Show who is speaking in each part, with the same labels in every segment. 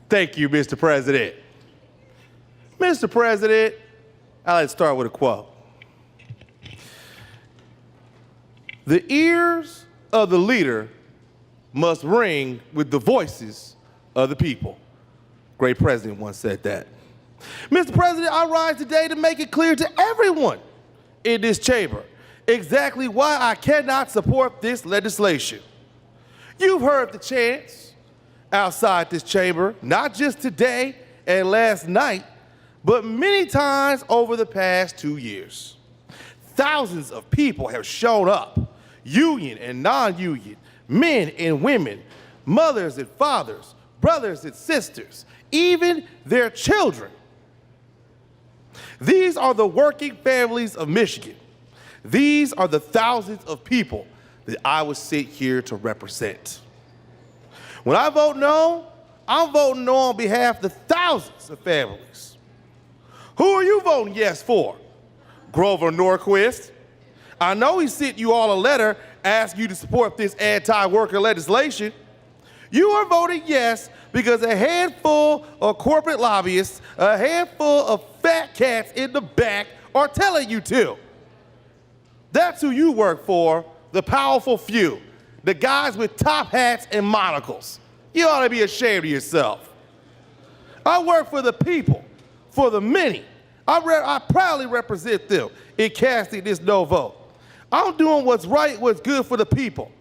Speaker 1: Thank you, Mr. President. Mr. President, I'd like to start with a quote. The ears of the leader must ring with the voices of the people. Great president once said that. Mr. President, I rise today to make it clear to everyone in this chamber exactly why I cannot support this legislation. You've heard the chants outside this chamber, not just today and last night, but many times over the past 2 years. Thousands of people have shown up, union and non-union, men and women, mothers and fathers, brothers and sisters, even their children. These are the working families of Michigan. These are the thousands of people that I was sent here to represent. When I vote no, I'm voting no on behalf of the thousands of families. Who are you voting yes for? Grover Norquist? I know he sent you all a letter asking you to support this anti-worker legislation. You are voting yes because a handful of corporate lobbyists, a handful of fat cats in the back are telling you to. That's who you work for, the powerful few, the guys with top hats and monocles. You ought to be ashamed of yourself. I work for the people, for the many. I proudly represent them in casting this no vote. I'm doing what's right, what's good for the people.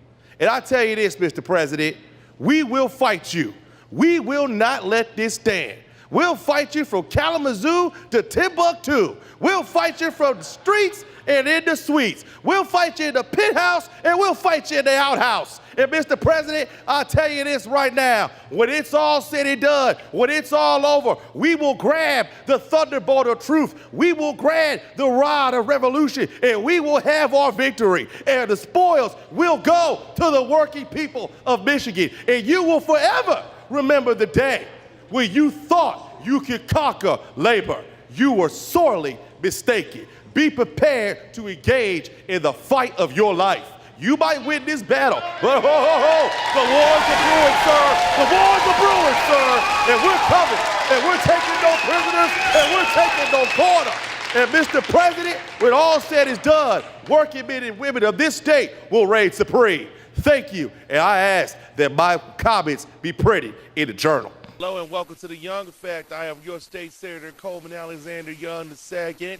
Speaker 1: And I tell you this, Mr. President, we will fight you. We will not let this stand. We'll fight you from Kalamazoo to Timbuktu. We'll fight you from the streets and in the suites. We'll fight you in the penthouse and we'll fight you in the outhouse. And Mr. President, I'll tell you this right now, when it's all said and done, when it's all over, we will grab the thunderbolt of truth. We will grab the rod of revolution and we will have our victory. And the spoils will go to the working people of Michigan. And you will forever remember the day when you thought you could conquer labor. You were sorely mistaken. Be prepared to engage in the fight of your life. You might win this battle, but the wars are brewing, sir. The wars are brewing, sir. And we're coming, and we're taking no prisoners, and we're taking no quarter. And Mr. President, when all said is done, working men and women of this state will reign supreme. Thank you, and I ask that my comments be printed in the journal.
Speaker 2: Hello and welcome to the Young Effect. I am your state senator, Coleman Alexander Young II.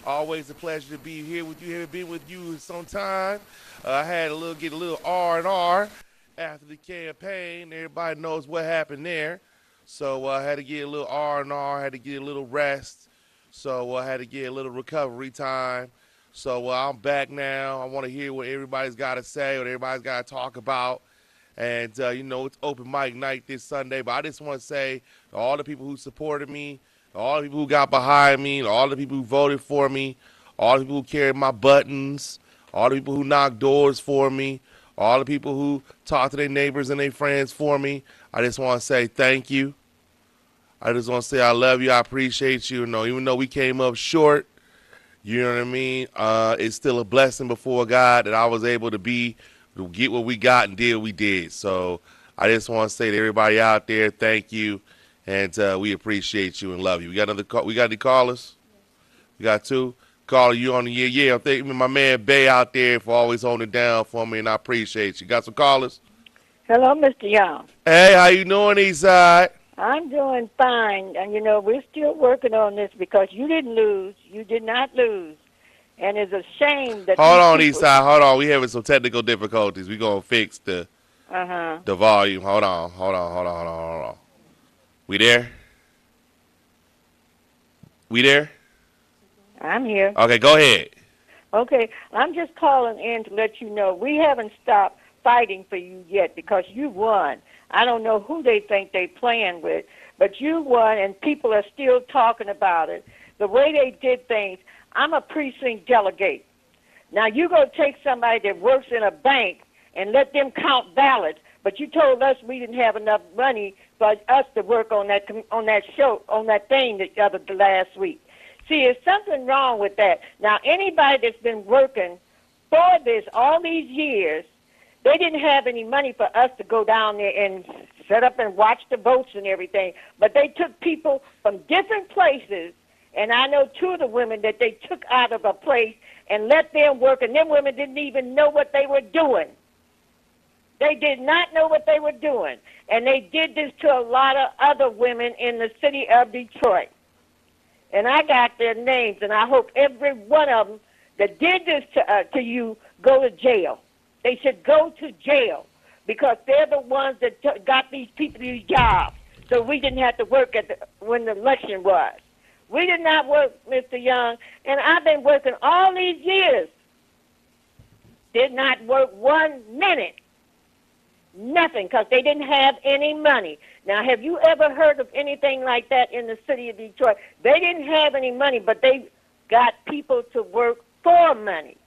Speaker 2: Always a pleasure to be here with you. Haven't been with you some time. I had to get a little R&R after the campaign. Everybody knows what happened there. So I had to get a little R&R, had to get a little rest. So I had to get a little recovery time. So I'm back now. I want to hear what everybody's got to say, what everybody's got to talk about. And, you know, it's open mic night this Sunday. But I just want to say to all the people who supported me, all the people who got behind me, all the people who voted for me, all the people who carried my buttons, all the people who knocked doors for me, all the people who talked to their neighbors and their friends for me, I just want to say thank you. I just want to say I love you. I appreciate you. Even though we came up short, you know what I mean? It's still a blessing before God that I was able to get what we got and did what we did. So I just want to say to everybody out there, thank you. And we appreciate you and love you. We got any callers? We got two. Caller, you on the yeah. I'm thanking my man Bay out there for always holding it down for me, and I appreciate you. Got some callers?
Speaker 3: Hello, Mr. Young.
Speaker 2: Hey, how you doing, Eastside?
Speaker 3: I'm doing fine. And, we're still working on this because you didn't lose. You did not lose. And it's a shame that
Speaker 2: Hold on, Eastside. Hold on. We having some technical difficulties. We're going to fix the volume. Hold on. We there? We there?
Speaker 3: I'm here.
Speaker 2: Okay, go ahead.
Speaker 3: Okay, I'm just calling in to let you know we haven't stopped fighting for you yet because you won. I don't know who they think they're playing with, but you won and people are still talking about it. The way they did things, I'm a precinct delegate. Now, you go take somebody that works in a bank and let them count ballots, but you told us we didn't have enough money for us to work on that thing the last week. See, there's something wrong with that. Now, anybody that's been working for this all these years, they didn't have any money for us to go down there and set up and watch the votes and everything. But they took people from different places, and I know 2 of the women that they took out of a place and let them work, and them women didn't even know what they were doing. They did not know what they were doing. And they did this to a lot of other women in the city of Detroit. And I got their names, and I hope every one of them that did this to you go to jail. They should go to jail because they're the ones that got these people these jobs so we didn't have to work when the election was. We did not work, Mr. Young, and I've been working all these years. Did not work 1 minute. Nothing, because they didn't have any money. Now, have you ever heard of anything like that in the city of Detroit? They didn't have any money, but they got people to work for money.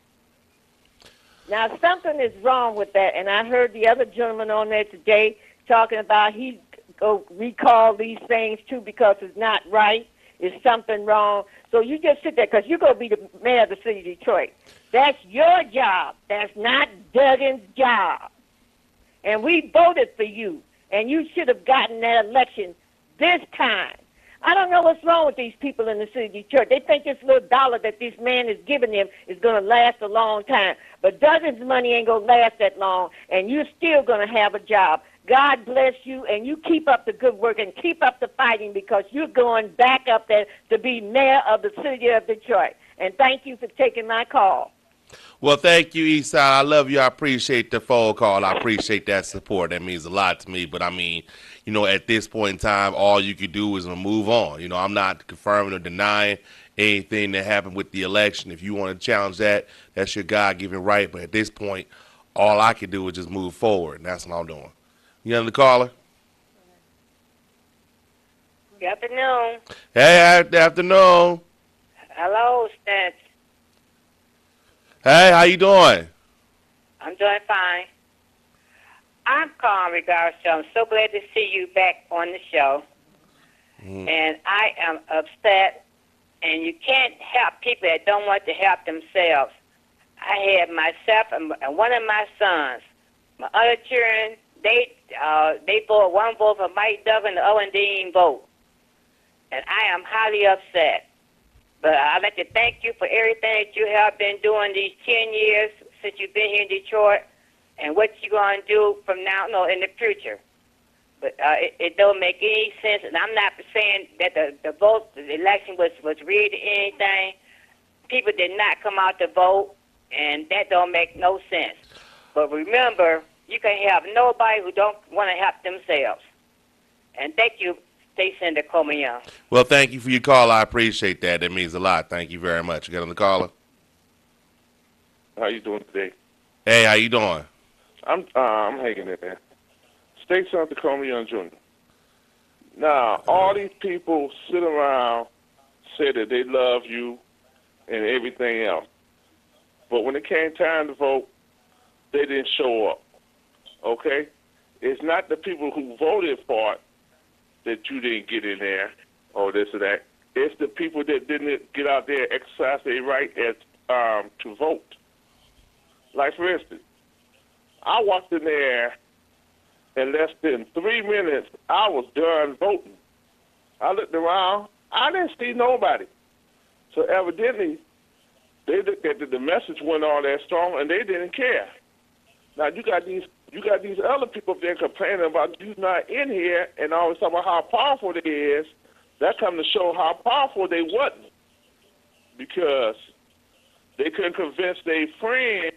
Speaker 3: Now, something is wrong with that, and I heard the other gentleman on there today talking about he go recall these things, too, because it's not right. It's something wrong. So you just sit there, because you're going to be the mayor of the city of Detroit. That's your job. That's not Duggan's job. And we voted for you, and you should have gotten that election this time. I don't know what's wrong with these people in the city of Detroit. They think this little dollar that this man is giving them is going to last a long time. But Duggan's money ain't going to last that long, and you're still going to have a job. God bless you, and you keep up the good work and keep up the fighting because you're going back up there to be mayor of the city of Detroit. And thank you for taking my call.
Speaker 2: Well, thank you, Eastside. I love you. I appreciate the phone call. I appreciate that support. That means a lot to me. But, I mean, you know, at this point in time, all you can do is move on. You know, I'm not confirming or denying anything that happened with the election. If you want to challenge that, that's your God-given right. But at this point, all I can do is just move forward, and that's what I'm doing. You on the caller?
Speaker 4: Good afternoon.
Speaker 2: Hey, good afternoon.
Speaker 4: Hello, Stats.
Speaker 2: Hey, how you doing?
Speaker 4: I'm doing fine. I'm calling regards to, I'm so glad to see you back on the show. And I am upset, and you can't help people that don't want to help themselves. I had myself and one of my sons, my other children, they voted, one vote for Mike Duggan, the other one didn't vote. And I am highly upset. But I'd like to thank you for everything that you have been doing these 10 years since you've been here in Detroit and what you're going to do from now on in the future. But it don't make any sense. And I'm not saying that the election was rigged or anything. People did not come out to vote, and that don't make no sense. But remember, you can have nobody who don't want to help themselves. And thank you, State Senator Coleman Young.
Speaker 2: Well, thank you for your call. I appreciate that. That means a lot. Thank you very much. You got on the caller?
Speaker 5: How you doing today?
Speaker 2: Hey, how you doing?
Speaker 5: I'm hanging in there. State Senator Coleman Young Jr. Now, all these people sit around, say that they love you and everything else. But when it came time to vote, they didn't show up. Okay? It's not the people who voted for it that you didn't get in there or this or that. It's the people that didn't get out there and exercise their right to vote. Like, for instance, I walked in there in less than 3 minutes. I was done voting. I looked around. I didn't see nobody. So evidently, they looked at the message wasn't all that strong, and they didn't care. Now you got these other people up there complaining about you not in here, and always talking about how powerful they is. That come to show how powerful they wasn't, because they couldn't convince their friends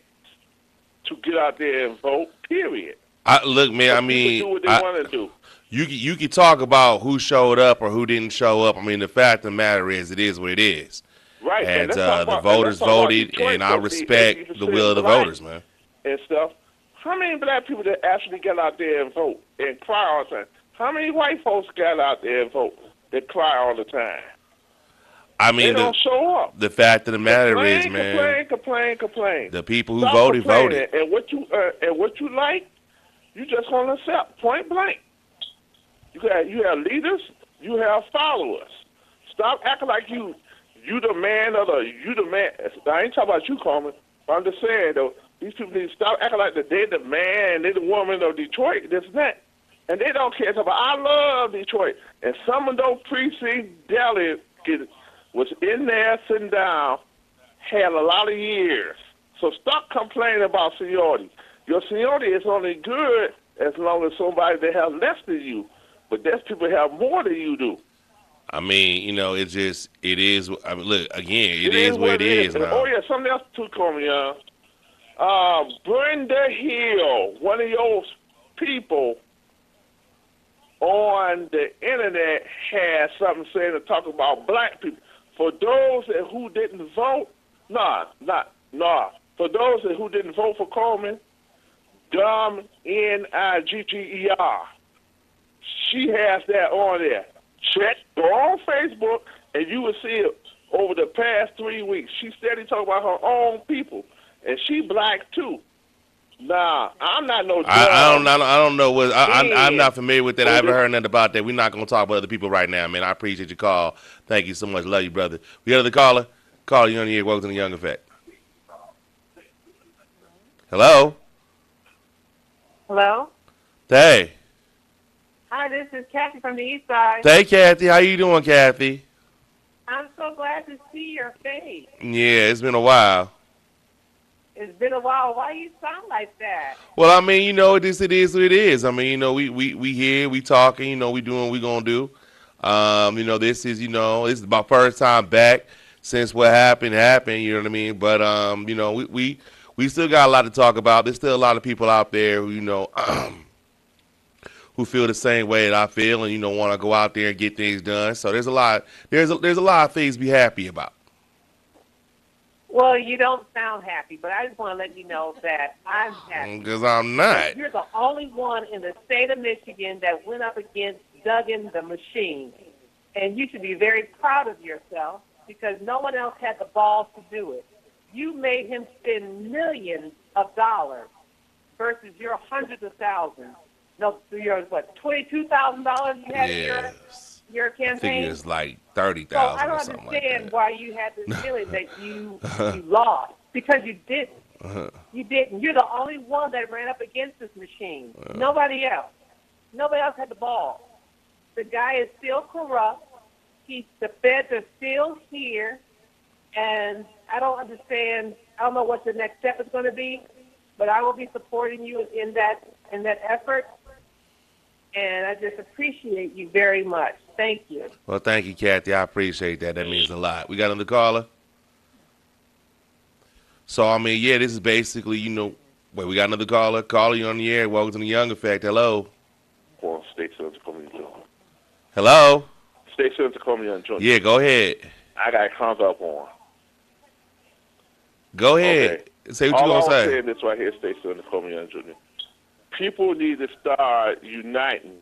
Speaker 5: to get out there and vote. Period.
Speaker 2: Look, man. I mean,
Speaker 5: do what they want to do.
Speaker 2: You can talk about who showed up or who didn't show up. I mean, the fact of the matter is, it is what it is.
Speaker 5: Right.
Speaker 2: And the voters voted, and I respect the will of the voters, man.
Speaker 5: And stuff. How many black people that actually get out there and vote and cry all the time? How many white folks got out there and vote that cry all the time?
Speaker 2: I mean,
Speaker 5: they don't show up.
Speaker 2: The fact of the matter is, man,
Speaker 5: complain.
Speaker 2: The people who
Speaker 5: Stop
Speaker 2: voted voted.
Speaker 5: And what you like, you just gonna accept point blank. You have leaders, you have followers. Stop acting like you the man you the man. I ain't talking about you, Coleman. But I'm just saying though, these people need to stop acting like they're the man, they're the woman of Detroit. This and that. and they don't care. But I love Detroit, and some of those precinct delegates was in there sitting down, had a lot of years. So stop complaining about seniority. Your seniority is only good as long as somebody that has less than you, but there's people that have more than you do.
Speaker 2: I mean, you know, it is. I mean, look again. It is what it is now.
Speaker 5: Oh yeah, something else too, Cormier. Brenda Hill, one of your people on the internet, had something saying to talk about black people. For those who didn't vote, For those who didn't vote for Coleman, Dom Niger. She has that on there. Go on Facebook, and you will see it over the past 3 weeks. She steady talking about her own people, and she black too. Nah, I'm not no.
Speaker 2: I don't know what I'm not familiar with that. I haven't heard nothing about that. We're not gonna talk about other people right now, man. I appreciate your call. Thank you so much. Love you, brother. We got another caller. Caller, you on the air. Welcome to the Young Effect. Hello.
Speaker 6: Hello?
Speaker 2: Hey.
Speaker 6: Hi, this is Kathy from the East Side.
Speaker 2: Hey, Kathy. How you doing, Kathy?
Speaker 6: I'm so glad to see your face.
Speaker 2: Yeah, it's been a while.
Speaker 6: It's been a while. Why you sound like that?
Speaker 2: Well, I mean, you know, it is what it is. I mean, you know, we here, we talking, you know, we doing what we gonna do. You know, this is my first time back since what happened, you know what I mean? But you know, we still got a lot to talk about. There's still a lot of people out there who, you know, who feel the same way that I feel and, you know, want to go out there and get things done. So there's a lot of things to be happy about.
Speaker 6: Well, you don't sound happy, but I just want to let you know that I'm happy.
Speaker 2: Because I'm not.
Speaker 6: You're the only one in the state of Michigan that went up against Duggan the Machine. And you should be very proud of yourself because no one else had the balls to do it. You made him spend millions of dollars versus your hundreds of thousands. No, your what? $22,000 you had in your campaign.
Speaker 2: I think it's like 30,000.
Speaker 6: So I don't
Speaker 2: or something like
Speaker 6: understand
Speaker 2: that.
Speaker 6: why you had this feeling that you lost because you didn't. You didn't. You're the only one that ran up against this machine. Nobody else. Nobody else had the ball. The guy is still corrupt. The feds are still here, and I don't understand. I don't know what the next step is going to be, but I will be supporting you in that effort. And I just appreciate you very much. Thank you.
Speaker 2: Well, thank you, Kathy. I appreciate that. That means a lot. We got another caller? So, I mean, yeah, this is basically, you know, we got another caller. Caller, you on the air. Welcome to the Young Effect. Hello.
Speaker 5: Well, State Senator Coleman Jr.
Speaker 2: Hello.
Speaker 5: State Senator Coleman Jr.
Speaker 2: Yeah, go ahead.
Speaker 5: I got hung up on.
Speaker 2: Go ahead.
Speaker 5: Okay.
Speaker 2: Say what you going to say.
Speaker 5: I'm saying this right here, State Senator Coleman Jr. People need to start uniting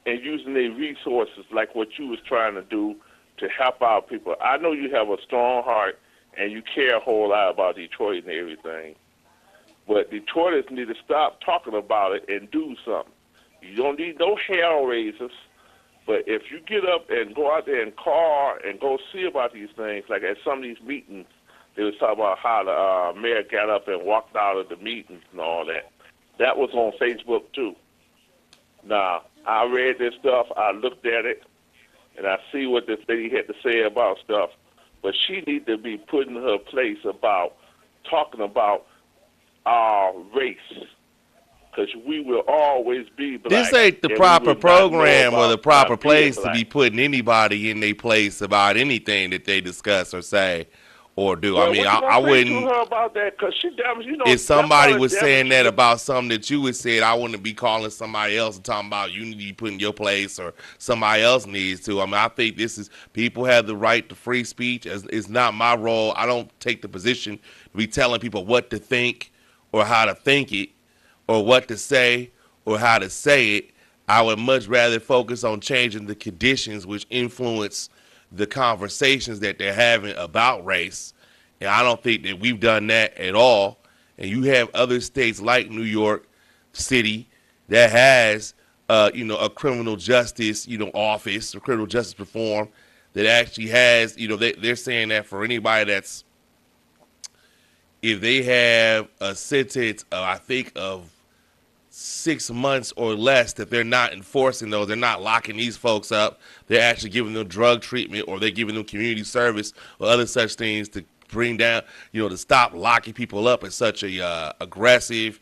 Speaker 5: and using their resources like what you was trying to do to help out people. I know you have a strong heart and you care a whole lot about Detroit and everything, but Detroiters need to stop talking about it and do something. You don't need no hell raisers, but if you get up and go out there and call and go see about these things, like at some of these meetings, they was talking about how the mayor got up and walked out of the meetings and all that. That was on Facebook, too. Now, I read this stuff, I looked at it, and I see what this lady had to say about stuff, but she needs to be put in her place about talking about our race, because we will always be black.
Speaker 2: This ain't the proper program or the proper place to be putting anybody in their place about anything that they discuss or say or do.
Speaker 5: Well,
Speaker 2: I mean,
Speaker 5: I
Speaker 2: wouldn't.
Speaker 5: Her about that, 'cause she you know,
Speaker 2: if somebody was saying that about something that you would say, I wouldn't be calling somebody else and talking about you need to be put in your place or somebody else needs to. I mean, I think people have the right to free speech. It's not my role. I don't take the position to be telling people what to think or how to think it or what to say or how to say it. I would much rather focus on changing the conditions which influence the conversations that they're having about race. And I don't think that we've done that at all. And you have other states like New York City that has, a criminal justice, office or criminal justice reform that actually has, they're saying that for anybody if they have a sentence, I think of 6 months or less that they're not enforcing those. They're not locking these folks up. They're actually giving them drug treatment, or they're giving them community service or other such things to bring down, to stop locking people up at such a aggressive,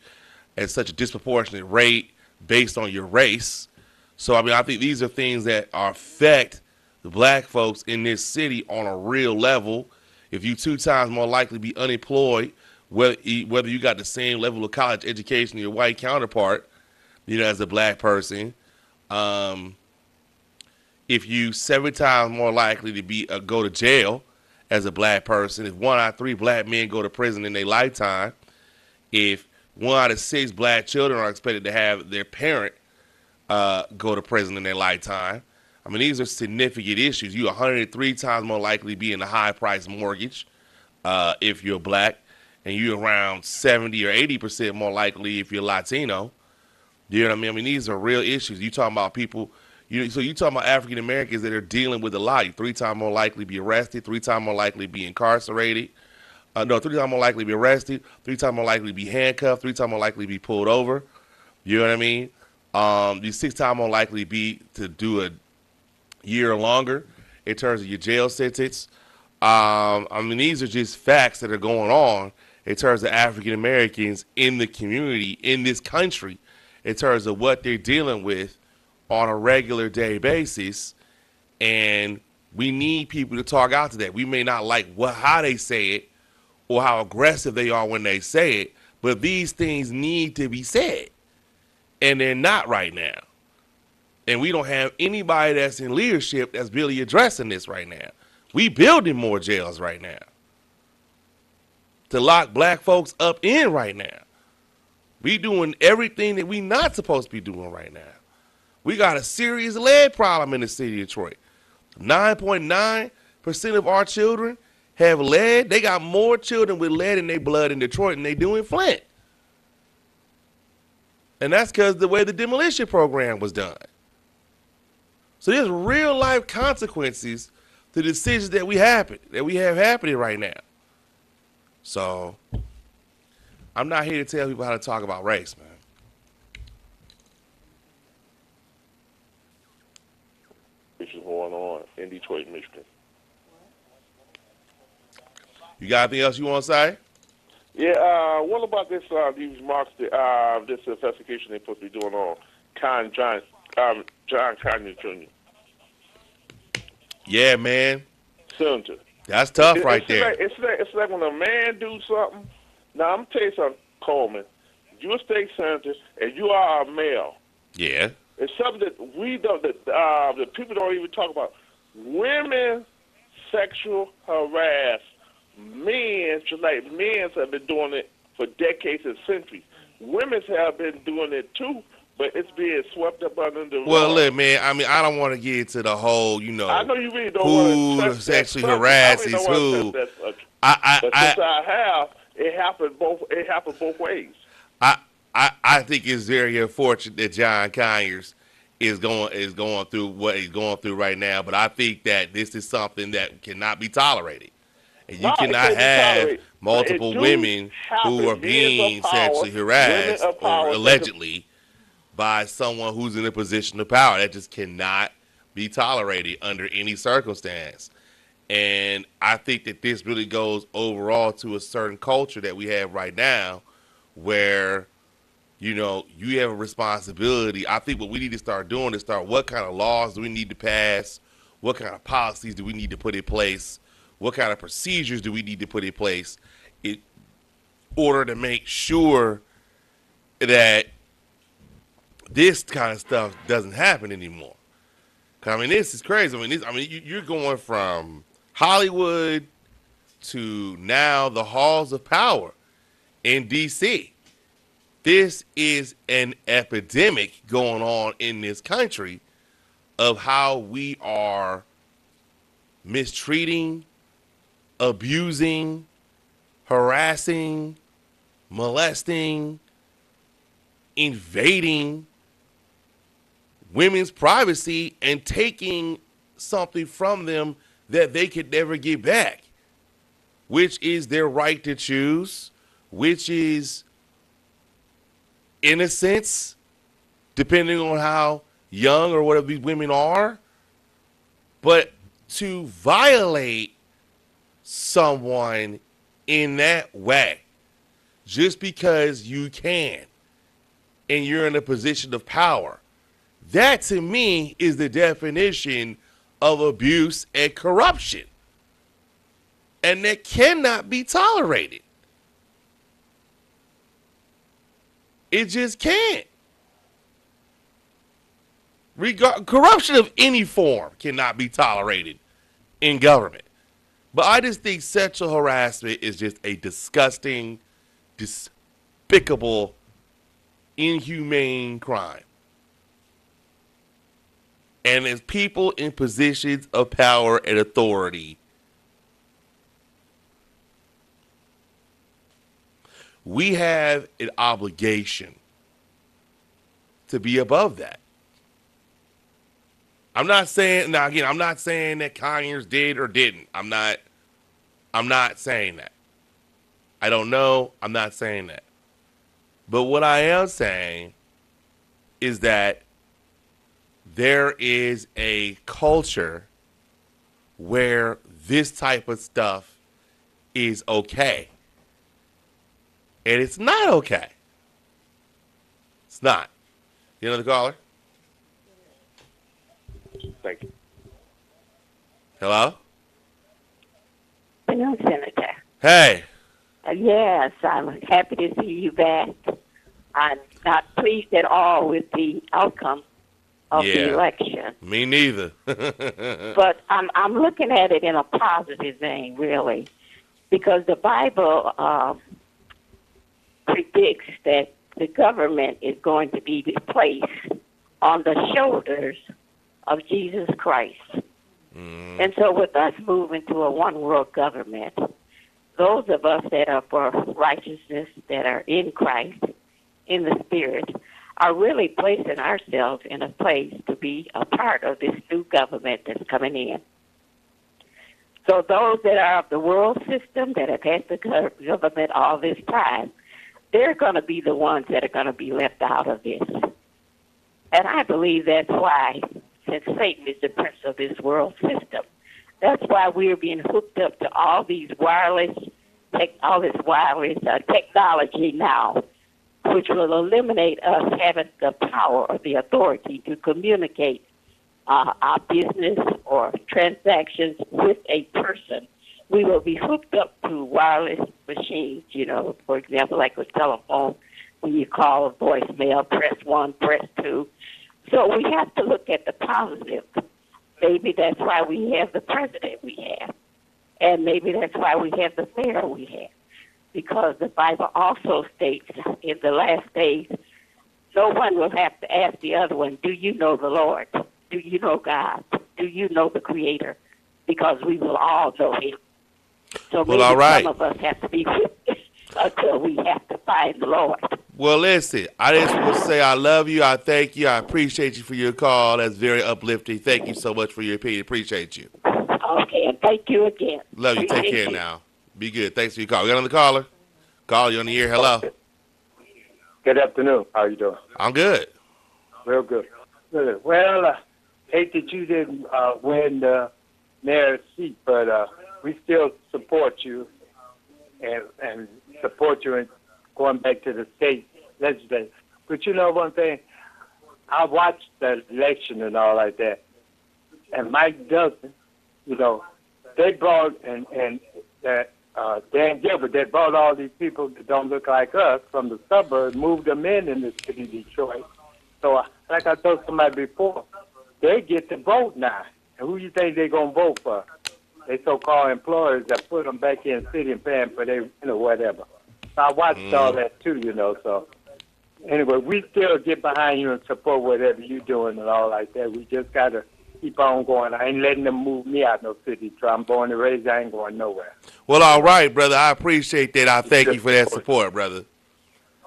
Speaker 2: at such a disproportionate rate based on your race. So, I think these are things that affect the black folks in this city on a real level. If you 2 times more likely to be unemployed, whether you got the same level of college education as your white counterpart, as a black person, if you 7 times more likely to go to jail as a black person, if 1 out of 3 black men go to prison in their lifetime, if 1 out of 6 black children are expected to have their parent go to prison in their lifetime, these are significant issues. You're 103 times more likely to be in a high-priced mortgage if you're black, and you're around 70 or 80% more likely if you're Latino. You know what I mean? These are real issues. You talking about people, so you talking about African Americans that are dealing with a lot. You're 3 times more likely to be arrested, 3 times more likely to be incarcerated. 3 times more likely to be arrested, 3 times more likely to be handcuffed, 3 times more likely to be pulled over. You know what I mean? You're 6 times more likely to do a year or longer in terms of your jail sentence. These are just facts that are going on in terms of African Americans in the community, in this country, in terms of what they're dealing with on a regular day basis. And we need people to talk out to that. We may not like how they say it or how aggressive they are when they say it, but these things need to be said. And they're not right now. And we don't have anybody that's in leadership that's really addressing this right now. We building more jails right now to lock black folks up in right now. We doing everything that we not supposed to be doing right now. We got a serious lead problem in the city of Detroit. 9.9% of our children have lead. They got more children with lead in their blood in Detroit than they do in Flint. And that's because the way the demolition program was done. So there's real life consequences to the decisions that we have happening right now. So I'm not here to tell people how to talk about race, man.
Speaker 5: Which is going on in Detroit, Michigan.
Speaker 2: You got anything else you want to say?
Speaker 5: Yeah, what about this? These marks, this investigation they're supposed to be doing on John Conyers Jr.
Speaker 2: Yeah, man.
Speaker 5: Senator.
Speaker 2: That's tough right there.
Speaker 5: It's like when a man do something. Now, I'm going to tell you something, Coleman. You're a state senator, and you are a male.
Speaker 2: Yeah.
Speaker 5: It's something that we don't, that people don't even talk about. Women sexual harass men, just like men have been doing it for decades and centuries. Women have been doing it too, but it's being swept up under the rug.
Speaker 2: Well, look, man, I don't want to get into the whole,
Speaker 5: I know you really don't want to
Speaker 2: who sexually harasses who.
Speaker 5: But since I have, it happened both ways.
Speaker 2: I think it's very unfortunate that John Conyers is going through what he's going through right now, but I think that this is something that cannot be tolerated. And you cannot have multiple women who are being sexually harassed or allegedly by someone who's in a position of power. That just cannot be tolerated under any circumstance. And I think that this really goes overall to a certain culture that we have right now where, you have a responsibility. I think what we need to start doing is what kind of laws do we need to pass? What kind of policies do we need to put in place? What kind of procedures do we need to put in place in order to make sure that this kind of stuff doesn't happen anymore? 'Cause, this is crazy. You're going from Hollywood to now the halls of power in D.C. This is an epidemic going on in this country of how we are mistreating, abusing, harassing, molesting, invading women's privacy and taking something from them that they could never get back, which is their right to choose, which is innocence, depending on how young or whatever these women are. But to violate someone in that way, just because you can, and you're in a position of power, that to me is the definition of abuse and corruption. And that cannot be tolerated. It just can't. Corruption of any form cannot be tolerated in government. But I just think sexual harassment is just a disgusting, despicable, inhumane crime. And as people in positions of power and authority, we have an obligation to be above that. I'm not saying that Conyers did or didn't. I'm not saying that. I don't know. I'm not saying that. But what I am saying is that there is a culture where this type of stuff is okay. And it's not okay. It's not. You know the caller?
Speaker 5: Thank you.
Speaker 2: Hello?
Speaker 3: Hello, Senator.
Speaker 2: Hey.
Speaker 3: Yes, I'm happy to see you back. I'm not pleased at all with the outcome of the election.
Speaker 2: Me neither.
Speaker 3: But I'm looking at it in a positive vein, really, because the Bible predicts that the government is going to be placed on the shoulders of Jesus Christ. And so with us moving to a one-world government, those of us that are for righteousness, that are in Christ, in the Spirit, are really placing ourselves in a place to be a part of this new government that's coming in. So those that are of the world system, that have had the government all this time, they're going to be the ones that are going to be left out of this. And I believe that's why, since Satan is the prince of this world system, that's why we're being hooked up to all these wireless technology now, which will eliminate us having the power or the authority to communicate our business or transactions with a person. We will be hooked up to wireless machines, for example, like a telephone, when you call a voicemail, press 1, press 2. So we have to look at the positive. Maybe that's why we have the president we have. And maybe that's why we have the mayor we have. Because the Bible also states in the last days, no one will have to ask the other one, do you know the Lord? Do you know God? Do you know the Creator? Because we will all know Him. So maybe some of us have to be until we have to find the Lord.
Speaker 2: Well, listen, I just want to say I love you. I thank you. I appreciate you for your call. That's very uplifting. Thank you so much for your opinion. Appreciate you.
Speaker 3: Okay, and thank you again.
Speaker 2: Love you. Take care now. Be good. Thanks for your call. We got another caller. Call you on the air. Hello.
Speaker 7: Good afternoon. How you doing?
Speaker 2: I'm good.
Speaker 7: Real good. Good. Well, hate that you didn't win the mayor's seat, but we still support you and support you in going back to the state legislature. But you know one thing? I watched the election and all like that, and Mike Duggan, they brought and that Dan Gilbert, they brought all these people that don't look like us from the suburbs, moved them in the city of Detroit. So, like I told somebody before, they get to vote now. And who you think they're going to vote for? They so-called employers that put them back in the city and paying for their, whatever. So I watched all that too, So anyway, we still get behind you and support whatever you're doing and all like that. We just got to keep on going. I ain't letting them move me out no city. I'm born and raised. I ain't going nowhere.
Speaker 2: Well, all right, brother. I appreciate that. I thank you for that support, brother.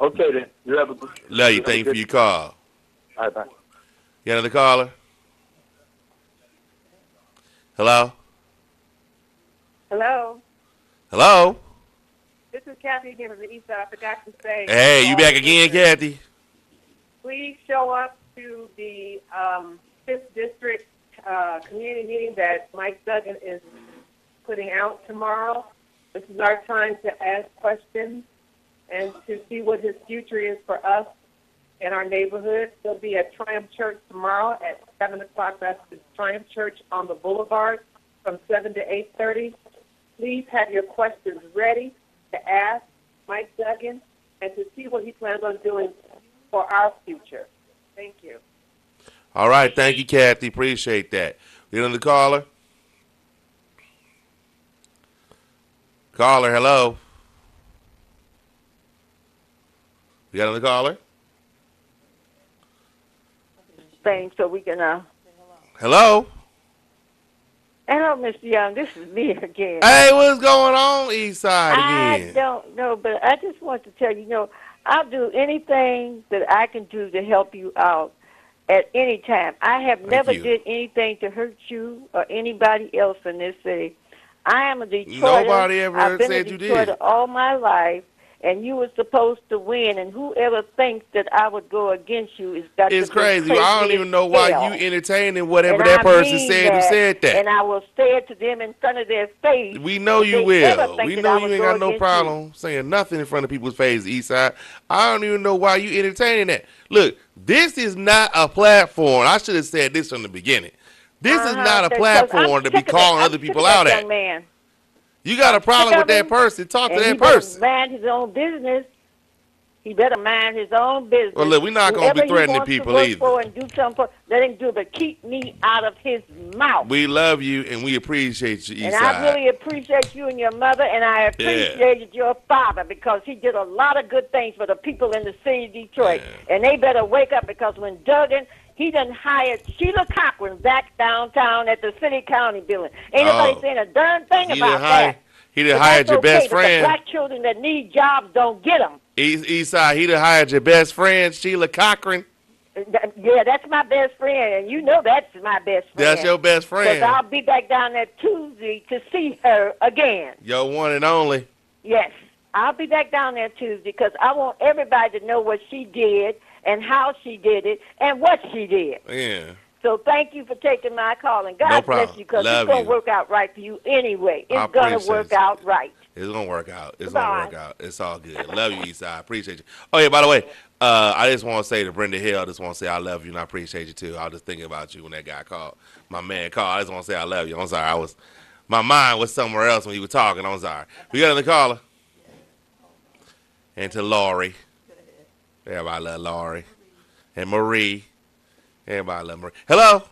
Speaker 7: Okay, then. You have a good
Speaker 2: Love you. Thank you for your call.
Speaker 7: All right, bye.
Speaker 2: You got another caller? Hello?
Speaker 6: Hello.
Speaker 2: Hello?
Speaker 6: This is Kathy again from the East Side. I forgot to say.
Speaker 2: Hey, you back again, Kathy?
Speaker 6: please show up to the 5th District community meeting that Mike Duggan is putting out tomorrow. This is our time to ask questions and to see what his future is for us in our neighborhood. He'll be at Triumph Church tomorrow at 7 o'clock. That's the Triumph Church on the Boulevard from 7 to 8:30. Please have your questions ready to ask Mike Duggan and to see what he plans on doing for our future. Thank you.
Speaker 2: All right. Thank you, Kathy. Appreciate that. We on the caller? Caller, hello. We got another caller?
Speaker 3: Thing so we can
Speaker 2: Hello?
Speaker 3: Hello, Mr. Young. This is me again.
Speaker 2: Hey, what's going on, Eastside again?
Speaker 3: I don't know, but I just want to tell you, I'll do anything that I can do to help you out at any time. I have never
Speaker 2: you.
Speaker 3: did anything to hurt you or anybody else in this city. I am a Detroiter.
Speaker 2: Nobody ever
Speaker 3: I've been
Speaker 2: said
Speaker 3: a
Speaker 2: you
Speaker 3: Detroiter
Speaker 2: did.
Speaker 3: all my life, and you were supposed to win. And whoever thinks that I would go against you is got
Speaker 2: It's
Speaker 3: to be
Speaker 2: crazy. I don't
Speaker 3: crazy
Speaker 2: even know
Speaker 3: as
Speaker 2: why
Speaker 3: hell.
Speaker 2: you entertaining whatever
Speaker 3: And
Speaker 2: that
Speaker 3: I
Speaker 2: person
Speaker 3: mean
Speaker 2: said who said that.
Speaker 3: And I will say it to them in front of their face.
Speaker 2: We know
Speaker 3: if
Speaker 2: you
Speaker 3: they ever
Speaker 2: will.
Speaker 3: think
Speaker 2: We
Speaker 3: that
Speaker 2: know
Speaker 3: I
Speaker 2: you
Speaker 3: would
Speaker 2: ain't
Speaker 3: go
Speaker 2: got no
Speaker 3: against
Speaker 2: problem saying nothing in front of people's faces, Eastside. I don't even know why you entertaining that. Look, this is not a platform. I should have said this from the beginning. This is not a
Speaker 3: Because
Speaker 2: platform
Speaker 3: I'm
Speaker 2: to be
Speaker 3: sick of
Speaker 2: calling
Speaker 3: that.
Speaker 2: other
Speaker 3: I'm
Speaker 2: people
Speaker 3: sick of
Speaker 2: out
Speaker 3: that
Speaker 2: at.
Speaker 3: young man.
Speaker 2: You got a problem
Speaker 3: sick
Speaker 2: with
Speaker 3: of
Speaker 2: that
Speaker 3: him,
Speaker 2: person, talk to
Speaker 3: And
Speaker 2: that
Speaker 3: he better
Speaker 2: person.
Speaker 3: mind his own business. He better mind his own business.
Speaker 2: Well, look, we're not going to be
Speaker 3: Whoever he
Speaker 2: threatening
Speaker 3: wants
Speaker 2: people
Speaker 3: to work
Speaker 2: either.
Speaker 3: for and do something for, let him do it, but keep me out of his mouth.
Speaker 2: We love you and we appreciate you,
Speaker 3: And I
Speaker 2: Eastside.
Speaker 3: really appreciate you and your mother, and I appreciated your father because he did a lot of good things for the people in the city of Detroit.
Speaker 2: Yeah.
Speaker 3: And they better wake up because when Duggan, he done hired Sheila Cochran back downtown at the city-county building. Ain't nobody saying a darn thing
Speaker 2: He
Speaker 3: about
Speaker 2: done hired,
Speaker 3: that.
Speaker 2: he done
Speaker 3: But
Speaker 2: hired
Speaker 3: that's
Speaker 2: your
Speaker 3: okay,
Speaker 2: best
Speaker 3: but the
Speaker 2: friend.
Speaker 3: black children that need jobs don't get them.
Speaker 2: Eastside, he done hired your best friend, Sheila Cochran.
Speaker 3: Yeah, that's my best friend, and you know that's my best friend.
Speaker 2: That's your best friend.
Speaker 3: Because I'll be back down there Tuesday to see her again.
Speaker 2: Your one and only.
Speaker 3: Yes, I'll be back down there Tuesday because I want everybody to know what she did and how she did it and what she did.
Speaker 2: Yeah.
Speaker 3: So thank you for taking my call, and
Speaker 2: No
Speaker 3: God
Speaker 2: problem.
Speaker 3: bless you because
Speaker 2: Love
Speaker 3: it's going
Speaker 2: you.
Speaker 3: to work out right for you anyway.
Speaker 2: I
Speaker 3: It's going to
Speaker 2: appreciate
Speaker 3: work
Speaker 2: you.
Speaker 3: out right.
Speaker 2: It's gonna work out. It's
Speaker 3: Goodbye.
Speaker 2: gonna work out. It's all good. Love you, Eastside. Appreciate you. Oh yeah, by the way, I just want to say to Brenda Hill, I just want to say I love you and I appreciate you too. I was just thinking about you when that guy called. My man called. I just want to say I love you. I'm sorry. My mind was somewhere else when you were talking. I'm sorry. We got another caller. And to Laurie. Everybody love Laurie. And Marie. Everybody love Marie. Hello.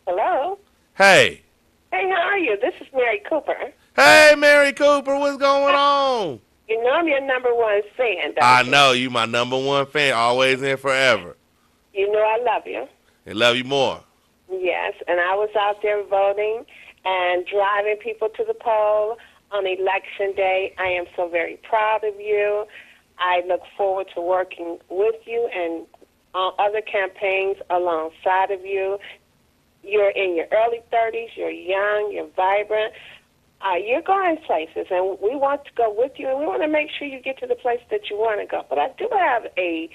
Speaker 8: Hello.
Speaker 2: Hey.
Speaker 8: Hey, how are you? This is Mary Cooper.
Speaker 2: Hey, Mary Cooper. What's going on?
Speaker 8: You know I'm your number one fan, don't
Speaker 2: I
Speaker 8: you?
Speaker 2: know you my number one fan, always and forever.
Speaker 8: You know I love you.
Speaker 2: And love you more.
Speaker 8: Yes, and I was out there voting and driving people to the poll on Election Day. I am so very proud of you. I look forward to working with you and on other campaigns alongside of you. You're in your early 30s. You're young. You're vibrant. You're going places, and we want to go with you, and we want to make sure you get to the place that you want to go. But I do have a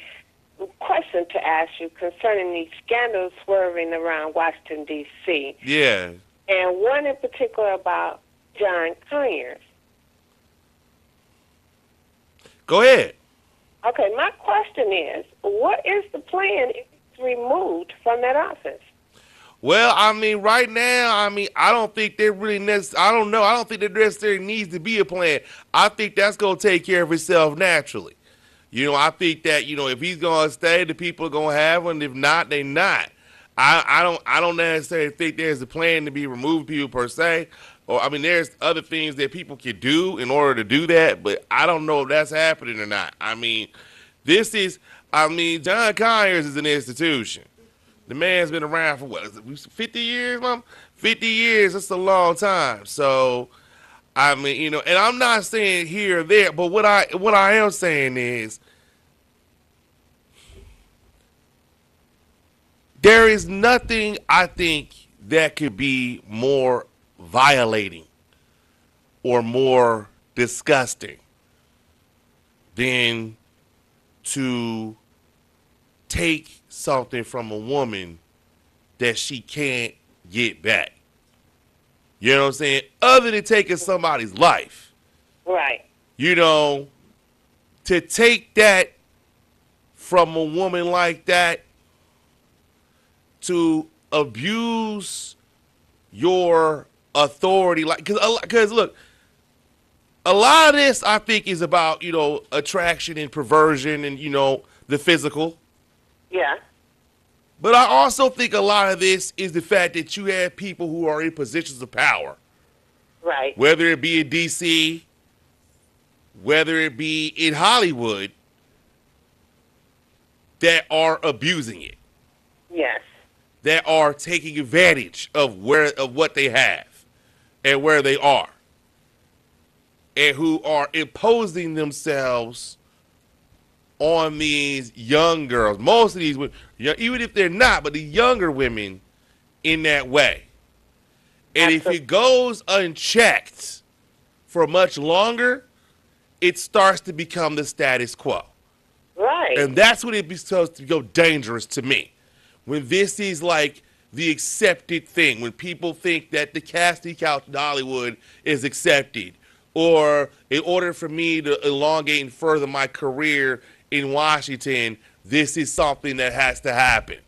Speaker 8: question to ask you concerning these scandals swirling around Washington, D.C.,
Speaker 2: Yeah.
Speaker 8: and one in particular about John Conyers.
Speaker 2: Go ahead.
Speaker 8: Okay, my question is, what is the plan if he's removed from that office?
Speaker 2: Well, I mean, right now, I don't think there really I don't know. I don't think there necessarily needs to be a plan. I think that's going to take care of itself naturally. I think that, if he's going to stay, the people are going to have him. If not, they not. I don't necessarily think there's a plan to be removed people per se. Or, there's other things that people can do in order to do that, but I don't know if that's happening or not. John Conyers is an institution. The man's been around for, 50 years, Mom? 50 years, that's a long time. So, and I'm not saying here or there, but what I am saying is there is nothing I think that could be more violating or more disgusting than to take something from a woman that she can't get back. You know what I'm saying? Other than taking somebody's life.
Speaker 8: Right.
Speaker 2: You know, to take that from a woman like that, to abuse your authority, like, because look, a lot of this I think is about, you know, attraction and perversion and, you know, the physical.
Speaker 8: Yeah.
Speaker 2: But I also think a lot of this is the fact that you have people who are in positions of power,
Speaker 8: Right.
Speaker 2: whether it be in DC, whether it be in Hollywood, that are abusing it,
Speaker 8: Yes.
Speaker 2: that are taking advantage of what they have and where they are, and who are imposing themselves on these young girls. Most of these women, even if they're not, but the younger women in that way. And if it goes unchecked for much longer, it starts to become the status quo.
Speaker 8: Right.
Speaker 2: And that's when it starts to go dangerous to me. When this is like the accepted thing, when people think that the casting couch in Hollywood is accepted, or in order for me to elongate and further my career in Washington, this is something that has to happen.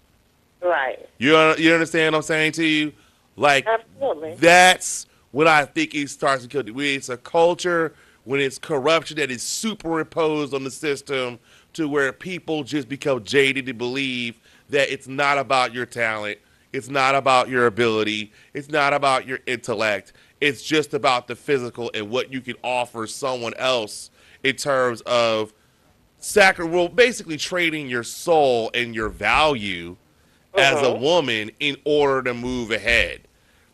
Speaker 8: Right.
Speaker 2: You understand what I'm saying to you? Like,
Speaker 8: Absolutely.
Speaker 2: that's when I think it starts to kill. When it's a culture, when it's corruption that is superimposed on the system to where people just become jaded to believe that it's not about your talent, it's not about your ability, it's not about your intellect, it's just about the physical and what you can offer someone else in terms of basically trading your soul and your value as a woman in order to move ahead.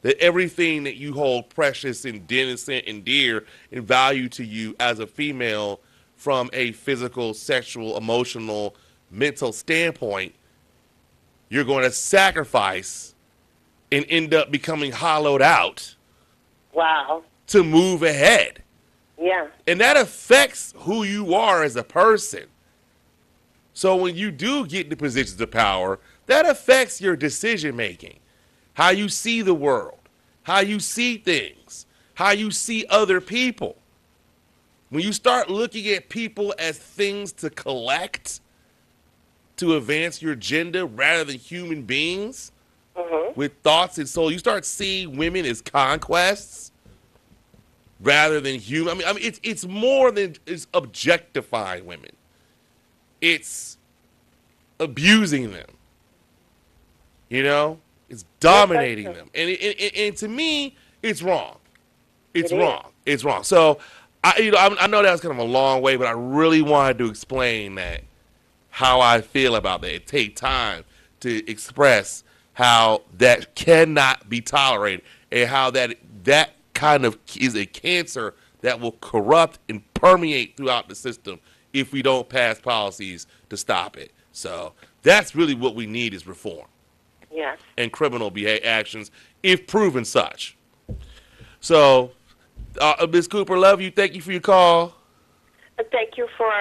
Speaker 2: That everything that you hold precious and innocent and dear and value to you as a female from a physical, sexual, emotional, mental standpoint, you're going to sacrifice and end up becoming hollowed out
Speaker 8: Wow.
Speaker 2: to move ahead.
Speaker 8: Yeah.
Speaker 2: And that affects who you are as a person. So when you do get into positions of power, that affects your decision making, how you see the world, how you see things, how you see other people. When you start looking at people as things to collect to advance your agenda rather than human beings with thoughts and soul, you start seeing women as conquests rather than human. I mean, it's more than it's objectifying women. It's abusing them. You know, it's dominating them, and to me, it's wrong. It's wrong. It's wrong. So, I know that was kind of a long way, but I really wanted to explain that how I feel about that. It takes time to express how that cannot be tolerated, and how that kind of is a cancer that will corrupt and permeate throughout the system if we don't pass policies to stop it. So that's really what we need is reform.
Speaker 8: Yes.
Speaker 2: And criminal actions if proven such. So, Ms. Cooper, love you. Thank you for your call.
Speaker 8: Thank you for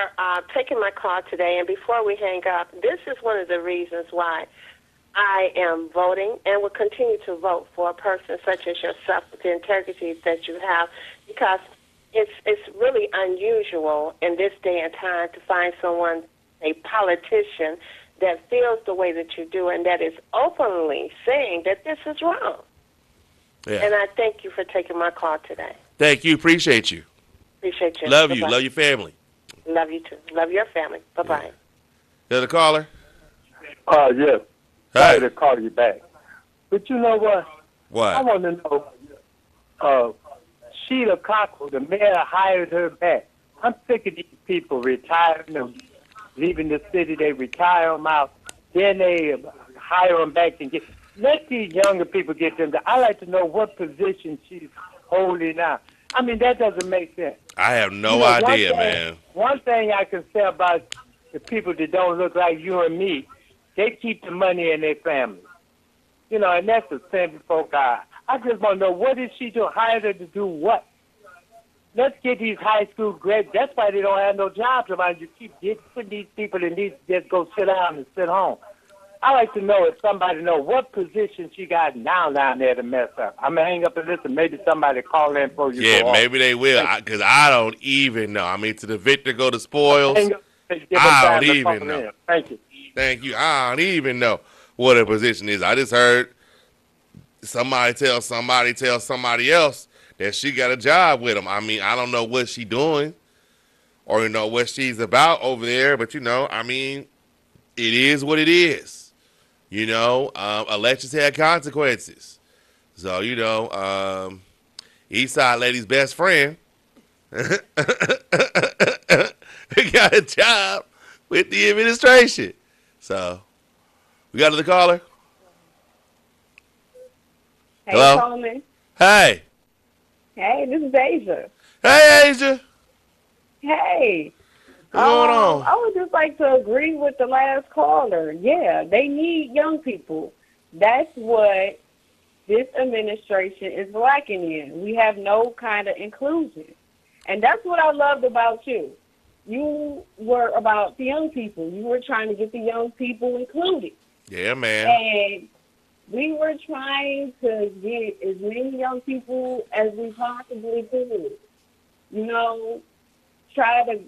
Speaker 8: taking my call today. And before we hang up, this is one of the reasons why I am voting and will continue to vote for a person such as yourself with the integrity that you have, because it's really unusual in this day and time to find someone, a politician, that feels the way that you do and that is openly saying that this is wrong.
Speaker 2: Yeah.
Speaker 8: And I thank you for taking my call today.
Speaker 2: Thank you. Appreciate you.
Speaker 8: Appreciate you.
Speaker 2: Love you.
Speaker 8: Bye-bye.
Speaker 2: Love your family.
Speaker 8: Love you too. Love your family. Bye-bye.
Speaker 2: The caller?
Speaker 7: Yes.
Speaker 2: Hey.
Speaker 7: Sorry to call you back. But you know what?
Speaker 2: What?
Speaker 7: I want to know, Sheila Cockrell, the mayor, hired her back. I'm sick of these people retiring them, leaving the city. They retire them out. Then they hire them back and let these younger people get them. I like to know what position she's holding now. I mean, that doesn't make sense.
Speaker 2: I have no idea, man.
Speaker 7: One thing I can say about the people that don't look like you and me, they keep the money in their family. You know, and that's the same folk I just want to know, what is she doing? Hired her to do what? let's get these high school grads. That's why they don't have no jobs. About you keep putting these people in these, just go sit down and sit home. I like to know if somebody know what position she got now down there to mess up. I'm gonna hang up and listen. Maybe somebody call in for you.
Speaker 2: Yeah, maybe they will, because I don't even know. I mean, to the victor go the spoils. I don't even know.
Speaker 7: Thank you.
Speaker 2: Thank you. I don't even know what her position is. I just heard somebody tell somebody else that she got a job with him. I mean, I don't know what she doing or, what she's about over there. But, I mean, it is what it is. Elections had consequences. So, Eastside Lady's best friend got a job with the administration. So, we got another caller?
Speaker 9: Hey,
Speaker 2: Hello?
Speaker 9: Coleman.
Speaker 2: Hey.
Speaker 9: Hey, this is Asia.
Speaker 2: Hey, Asia.
Speaker 9: Hey.
Speaker 2: What's going on?
Speaker 9: I would just like to agree with the last caller. Yeah, they need young people. That's what this administration is lacking in. We have no kind of inclusion. And that's what I loved about you. You were about the young people. You were trying to get the young people included.
Speaker 2: Yeah, man.
Speaker 9: And we were trying to get as many young people as we possibly could. Try to,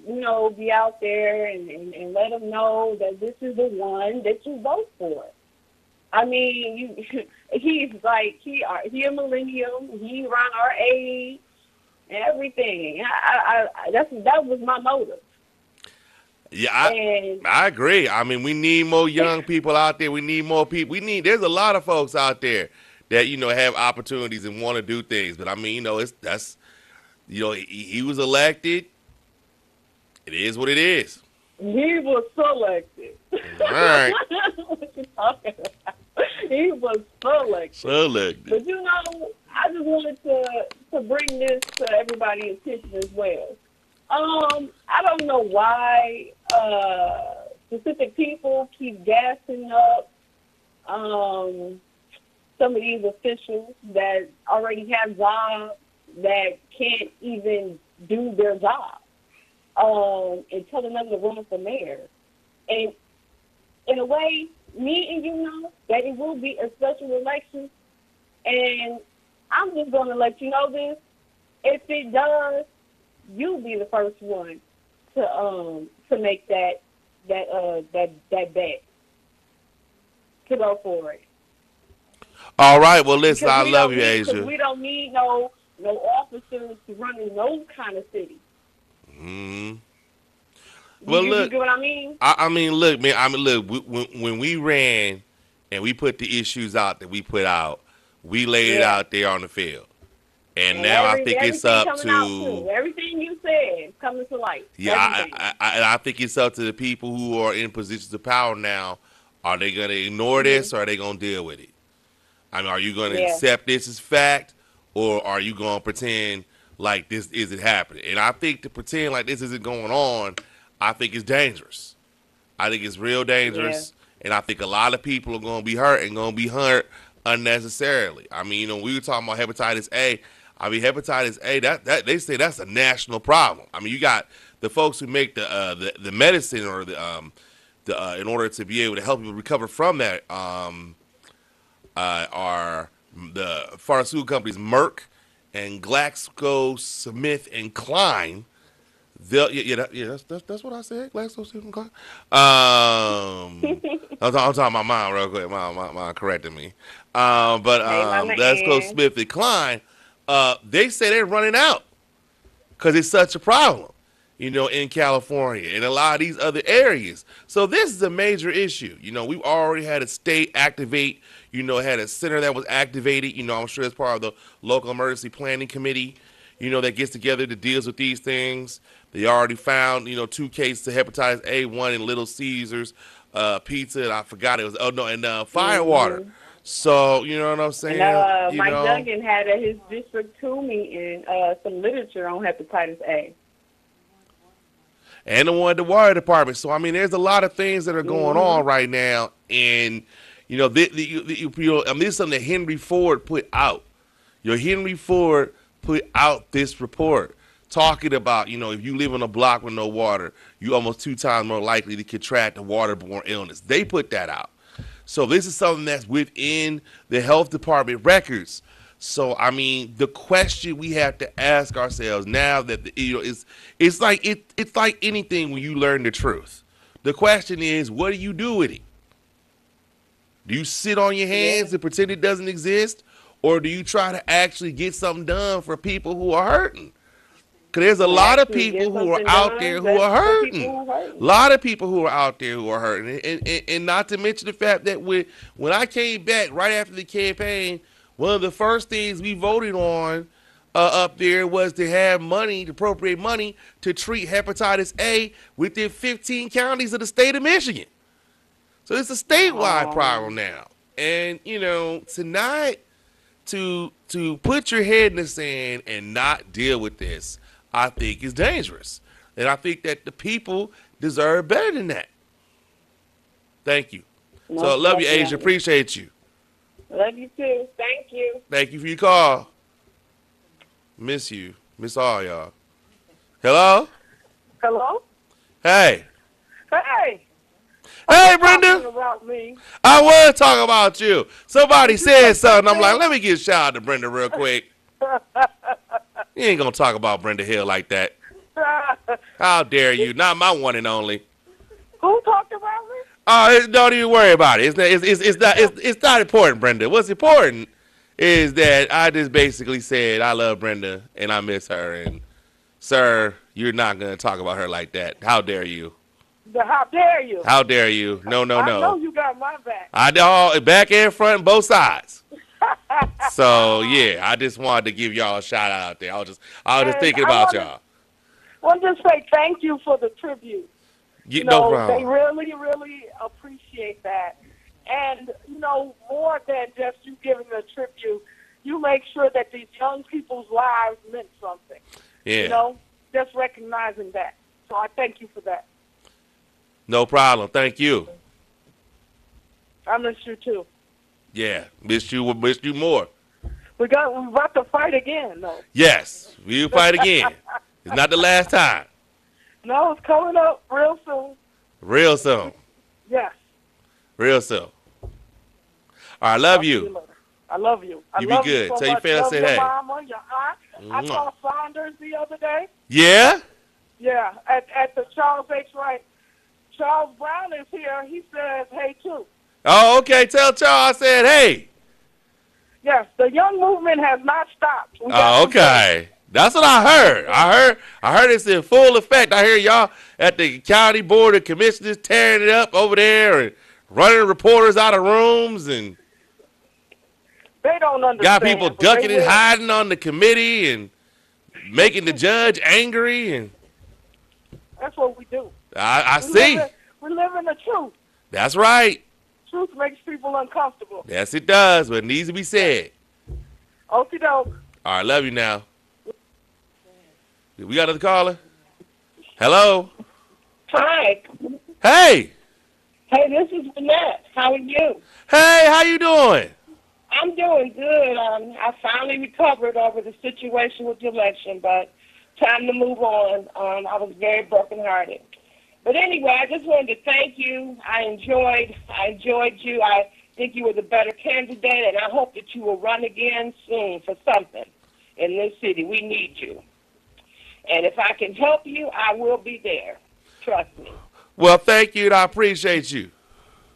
Speaker 9: be out there and let them know that this is the one that you vote for. I mean, he's like, he a millennium. He around our age and everything. That was my motive.
Speaker 2: Yeah, I agree. I mean, we need more young people out there. We need more people. There's a lot of folks out there that, have opportunities and want to do things. But I mean, he was elected. It is what it is.
Speaker 9: He was selected.
Speaker 2: All right.
Speaker 9: What you talking about? He was selected.
Speaker 2: Selected.
Speaker 9: But I just wanted to bring this to everybody's attention as well. I don't know why specific people keep gassing up some of these officials that already have jobs that can't even do their job. And telling them to run for mayor. And in a way, me and you know that it will be a special election. And I'm just going to let you know this. If it does, you'll be the first one to make that bet to go for it.
Speaker 2: All right. Well, listen, I love you,
Speaker 9: Asia.
Speaker 2: Asia.
Speaker 9: We don't need no officers to run in those kind of cities.
Speaker 2: Mm-hmm. Well, look,
Speaker 9: you get what I mean?
Speaker 2: I mean, look, man. When we ran and we put the issues out that we put out, we laid it out there on the field, and now I think it's up to
Speaker 9: everything you said coming to light.
Speaker 2: Yeah, I think it's up to the people who are in positions of power now. Are they going to ignore this, or are they going to deal with it? I mean, are you going to accept this as fact, or are you going to pretend like this isn't happening? And I think to pretend like this isn't going on, I think it's dangerous. I think it's real dangerous, and I think a lot of people are going to be hurt and going to be hurt unnecessarily. I mean, we were talking about hepatitis A. I mean, hepatitis A, that they say that's a national problem. I mean, you got the folks who make the medicine or the in order to be able to help people recover from that are the pharmaceutical companies Merck and GlaxoSmithKline. That's what I said. GlaxoSmithKline. I'm talking about mine real quick. Mine corrected me. GlaxoSmithKline. They say they're running out because it's such a problem, in California and a lot of these other areas. So this is a major issue. We've already had a state activate, had a center that was activated. I'm sure it's part of the local emergency planning committee, that gets together to deals with these things. They already found, 2 cases of hepatitis A, one in Little Caesars Pizza, and I forgot it was, Firewater. Mm-hmm. So, you know what I'm saying?
Speaker 9: And, Mike Duggan had at his District 2 meeting some literature on hepatitis A.
Speaker 2: And the one at the water department. So, I mean, there's a lot of things that are going on right now. And, this is something that Henry Ford put out. Henry Ford put out this report talking about, if you live on a block with no water, you almost 2 times more likely to contract a waterborne illness. They put that out. So this is something that's within the health department records. So, I mean, the question we have to ask ourselves now that, it's like anything when you learn the truth. The question is, what do you do with it? Do you sit on your hands and pretend it doesn't exist? Or do you try to actually get something done for people who are hurting? Because there's a lot of people who are out there who are hurting. A lot of people who are out there who are hurting. And not to mention the fact that when I came back right after the campaign, one of the first things we voted on up there was to have money, to appropriate money to treat hepatitis A within 15 counties of the state of Michigan. So it's a statewide problem now. And, tonight to put your head in the sand and not deal with this, I think is dangerous. And I think that the people deserve better than that. Thank you. So I love you, Asia. Appreciate you.
Speaker 9: Love you too. Thank you.
Speaker 2: Thank you for your call. Miss you. Miss all y'all. Hello?
Speaker 6: Hello?
Speaker 2: Hey.
Speaker 6: Hey.
Speaker 2: Hey, Brenda.
Speaker 6: About me.
Speaker 2: I was talking about you. Somebody said something. I'm like, let me give a shout out to Brenda real quick. You ain't going to talk about Brenda Hill like that. How dare you? Not my one and only.
Speaker 6: Who talked about me?
Speaker 2: Oh, don't even worry about it. It's not important, Brenda. What's important is that I just basically said I love Brenda and I miss her. And, sir, you're not going to talk about her like that. How dare you?
Speaker 6: How dare you?
Speaker 2: How dare you? No.
Speaker 6: I know you got my back.
Speaker 2: I know, back and front, both sides. So yeah, I just wanted to give y'all a shout out there. I was just thinking about y'all.
Speaker 6: I want to say thank you for the tribute.
Speaker 2: No problem.
Speaker 6: They really, really appreciate that. And more than just you giving a tribute, you make sure that these young people's lives meant something.
Speaker 2: Yeah.
Speaker 6: Just recognizing that. So I thank you for that.
Speaker 2: No problem. Thank you.
Speaker 6: I miss you too.
Speaker 2: Yeah, missed you more.
Speaker 6: We're about to fight again, though.
Speaker 2: Yes, we'll fight again. It's not the last time.
Speaker 6: No, it's coming up real soon.
Speaker 2: Real soon.
Speaker 6: Yes.
Speaker 2: Real soon. All right, I love you.
Speaker 6: I love you.
Speaker 2: You be good.
Speaker 6: So
Speaker 2: tell your family I said hey.
Speaker 6: Your mama, your aunt. I saw Saunders the other day.
Speaker 2: Yeah?
Speaker 6: Yeah, at the Charles H. Wright. Charles Brown is here. He says hey, too.
Speaker 2: Oh, okay. Tell Charles I said hey.
Speaker 6: Yes, the young movement has not stopped.
Speaker 2: Oh, okay. That's what I heard. I heard it's in full effect. I hear y'all at the county board of commissioners tearing it up over there and running reporters out of rooms and
Speaker 6: they don't understand.
Speaker 2: Got people ducking and hiding on the committee and making the judge angry and
Speaker 6: that's what we do.
Speaker 2: I see.
Speaker 6: We live in the truth.
Speaker 2: That's right.
Speaker 6: Truth makes people uncomfortable.
Speaker 2: Yes, it does, but it needs to be said.
Speaker 6: Okie doke.
Speaker 2: All right, love you now. We got another caller? Hello?
Speaker 9: Hi.
Speaker 2: Hey.
Speaker 9: Hey, this is Annette. How are you?
Speaker 2: Hey, how you doing?
Speaker 9: I'm doing good. I finally recovered over the situation with the election, but time to move on. I was very brokenhearted. But anyway, I just wanted to thank you. I enjoyed you. I think you were the better candidate, and I hope that you will run again soon for something in this city. We need you. And if I can help you, I will be there. Trust me.
Speaker 2: Well, thank you, and I appreciate you.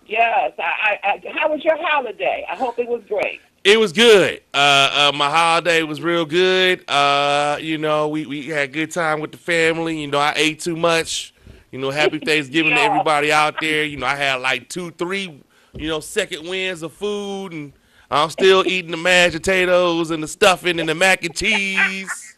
Speaker 9: Yes. How was your holiday? I hope it was great.
Speaker 2: It was good. My holiday was real good. We had a good time with the family. I ate too much. Happy Thanksgiving to everybody out there. I had like 2-3, second wins of food, and I'm still eating the mashed potatoes and the stuffing and the mac and cheese,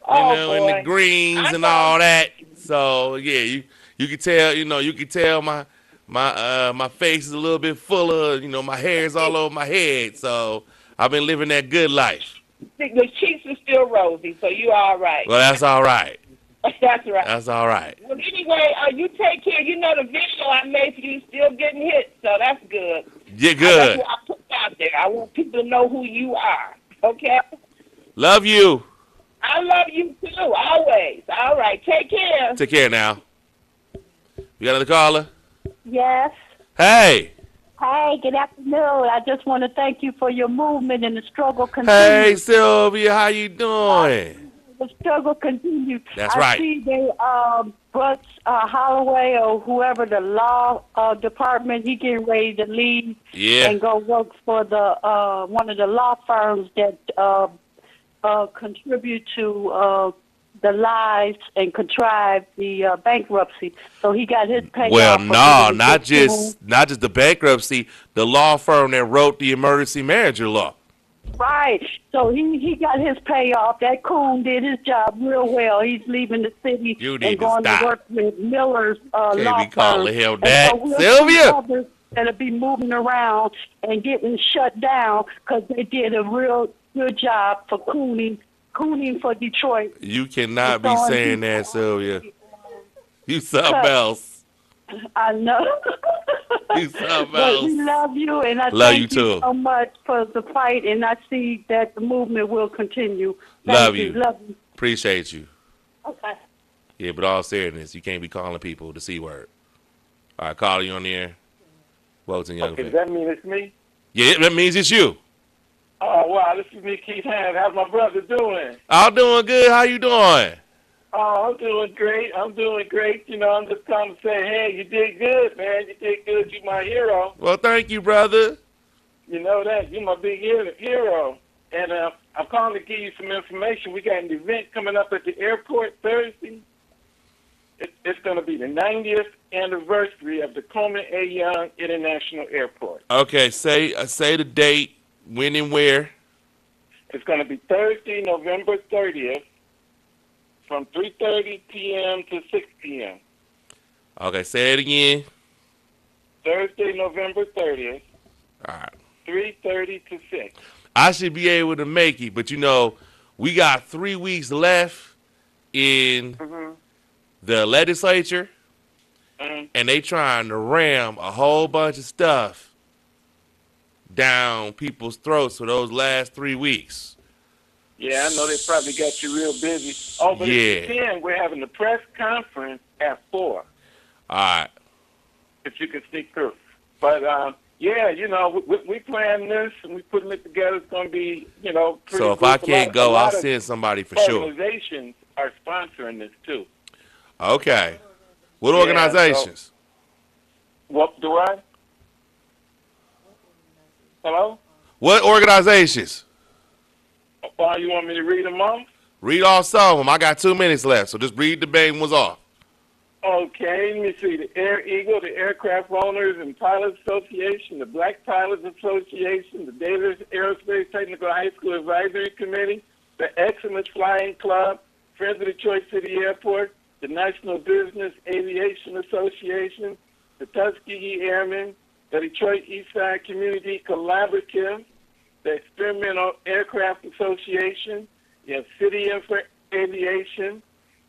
Speaker 2: and the greens and all that. So yeah, you can tell, you can tell my face is a little bit fuller. My hair's all over my head. So I've been living that good life.
Speaker 9: The cheeks are still rosy, so you're all right.
Speaker 2: Well, that's all right.
Speaker 9: That's right.
Speaker 2: That's all right.
Speaker 9: Well, anyway, you take care. The video I made for you still getting hit, so that's good.
Speaker 2: Yeah, good.
Speaker 9: That's what I put out there. I want people to know who you are. Okay?
Speaker 2: Love you.
Speaker 9: I love you too, always. All right, take care.
Speaker 2: Take care now. You got another caller?
Speaker 3: Yes.
Speaker 2: Hey.
Speaker 3: Hey, good afternoon. I just want to thank you for your movement and the struggle
Speaker 2: Hey,
Speaker 3: continues.
Speaker 2: Sylvia, how you doing?
Speaker 3: The struggle continues.
Speaker 2: That's
Speaker 3: I
Speaker 2: right.
Speaker 3: see they Brooks Holloway or whoever the law department, he getting ready to leave
Speaker 2: Yeah.
Speaker 3: and go work for the one of the law firms that contribute to the lies and contrive the bankruptcy. So he got his payoff.
Speaker 2: Well,
Speaker 3: for
Speaker 2: no,
Speaker 3: being
Speaker 2: not
Speaker 3: a
Speaker 2: just the bankruptcy, the law firm that wrote the emergency manager law.
Speaker 3: Right. So he got his payoff. That coon did his job real well. He's leaving the city
Speaker 2: You
Speaker 3: and
Speaker 2: need to
Speaker 3: going
Speaker 2: stop.
Speaker 3: to work with Miller's law
Speaker 2: Can't
Speaker 3: firm.
Speaker 2: be calling him
Speaker 3: And
Speaker 2: that.
Speaker 3: so we'll see
Speaker 2: Sylvia!
Speaker 3: others that'll be moving around and getting shut down because they did a real good job for cooning for Detroit.
Speaker 2: You cannot be
Speaker 3: It's on
Speaker 2: saying that, Sylvia. You something else.
Speaker 3: I know.
Speaker 2: You something
Speaker 3: But
Speaker 2: else.
Speaker 3: we love you, and I
Speaker 2: Love
Speaker 3: thank
Speaker 2: you too.
Speaker 3: so much for the fight, and I see that the movement will continue.
Speaker 2: Love
Speaker 3: Thank
Speaker 2: you.
Speaker 3: Love you.
Speaker 2: Appreciate you.
Speaker 3: Okay.
Speaker 2: Yeah, but all seriousness, you can't be calling people the C word. All right, caller, you on the air? Welton Young.
Speaker 7: Okay, does that mean it's me?
Speaker 2: Yeah, that means it's you.
Speaker 7: Oh, wow, this is me, Keith Hand. How's my brother doing?
Speaker 2: I'm doing good. How you doing?
Speaker 7: Oh, I'm doing great. I'm doing great. You know, I'm just trying to say, hey, you did good, man. You did good. You're my hero.
Speaker 2: Well, thank you, brother.
Speaker 7: You know that. You're my big hero. And I'm calling to give you some information. We got an event coming up at the airport Thursday. It's going to be the 90th anniversary of the Coleman A. Young International Airport.
Speaker 2: Okay, say the date, when and where.
Speaker 7: It's going to be Thursday, November 30th, from 3:30 p.m. to 6 p.m.
Speaker 2: Okay, say it again.
Speaker 7: Thursday, November 30th,
Speaker 2: All right.
Speaker 7: 3:30 to 6.
Speaker 2: I should be able to make it, but you know, we got 3 weeks left in the legislature, and they trying to ram a whole bunch of stuff down people's throats for those last 3 weeks.
Speaker 7: Yeah, I know they probably got you real busy. Oh, but
Speaker 2: Yeah.
Speaker 7: if you can, we're having a press conference at 4,
Speaker 2: All right.
Speaker 7: if you can sneak through. But, yeah, you know, we plan this, and we putting it together. It's going to be, you know, pretty
Speaker 2: So if
Speaker 7: good.
Speaker 2: I
Speaker 7: A
Speaker 2: can't
Speaker 7: lot-
Speaker 2: go,
Speaker 7: a lot
Speaker 2: I'll
Speaker 7: of
Speaker 2: send somebody for sure.
Speaker 7: Organizations are sponsoring this, too.
Speaker 2: Okay. What
Speaker 7: Yeah,
Speaker 2: organizations?
Speaker 7: What do I? Hello?
Speaker 2: What organizations?
Speaker 7: Well, you want me to read them off?
Speaker 2: Read all some of them. I got 2 minutes left, so just read the main ones off.
Speaker 7: Okay, let me see. The Air Eagle, the Aircraft Owners and Pilots Association, the Black Pilots Association, the Davis Aerospace Technical High School Advisory Committee, the Excellence Flying Club, Friends of Detroit City Airport, the National Business Aviation Association, the Tuskegee Airmen, the Detroit Eastside Community Collaborative, the Experimental Aircraft Association, you have City Info Aviation,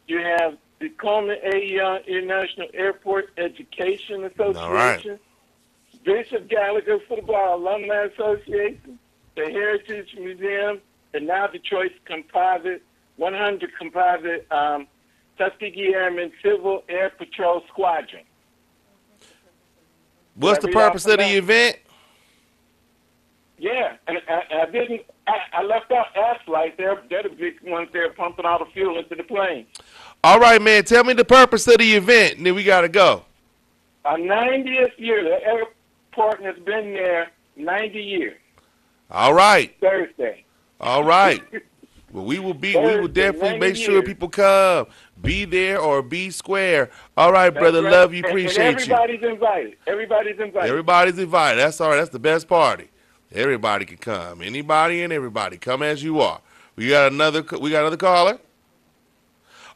Speaker 7: you have the Coleman A. Young International Airport Education Association,
Speaker 2: All right.
Speaker 7: Bishop Gallagher Football Alumni Association, the Heritage Museum, and now Detroit's Composite 100 Composite Tuskegee Airmen Civil Air Patrol Squadron.
Speaker 2: What's the purpose of the event?
Speaker 7: Yeah, and I didn't. I left out Aflight. They're the big ones there pumping all the fuel into the plane.
Speaker 2: All right, man. Tell me the purpose of the event, and then we got to go.
Speaker 7: Our 90th year. The airport has been there 90 years.
Speaker 2: All right.
Speaker 7: Thursday.
Speaker 2: All right. Well, we will definitely make sure people come. Be there or be square. All right, brother.
Speaker 7: That's right.
Speaker 2: Love you.
Speaker 7: And
Speaker 2: Appreciate you.
Speaker 7: everybody's invited. Everybody's invited.
Speaker 2: Everybody's invited. That's all right. That's the best party. Everybody can come. Anybody and everybody. Come as you are. We got another caller.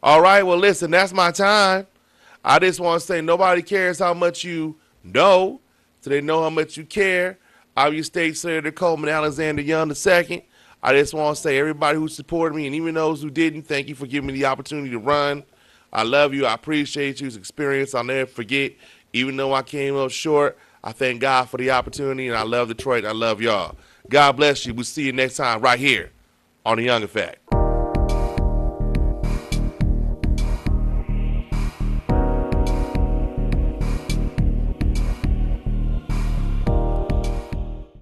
Speaker 2: All right. Well, listen, that's my time. I just want to say nobody cares how much you know, so they know how much you care. I'm your state senator, Coleman Alexander Young II. I just want to say everybody who supported me and even those who didn't, thank you for giving me the opportunity to run. I love you. I appreciate you. It's an experience I'll never forget. Even though I came up short, I thank God for the opportunity, and I love Detroit. I love y'all. God bless you. We'll see you next time right here on The Young Effect.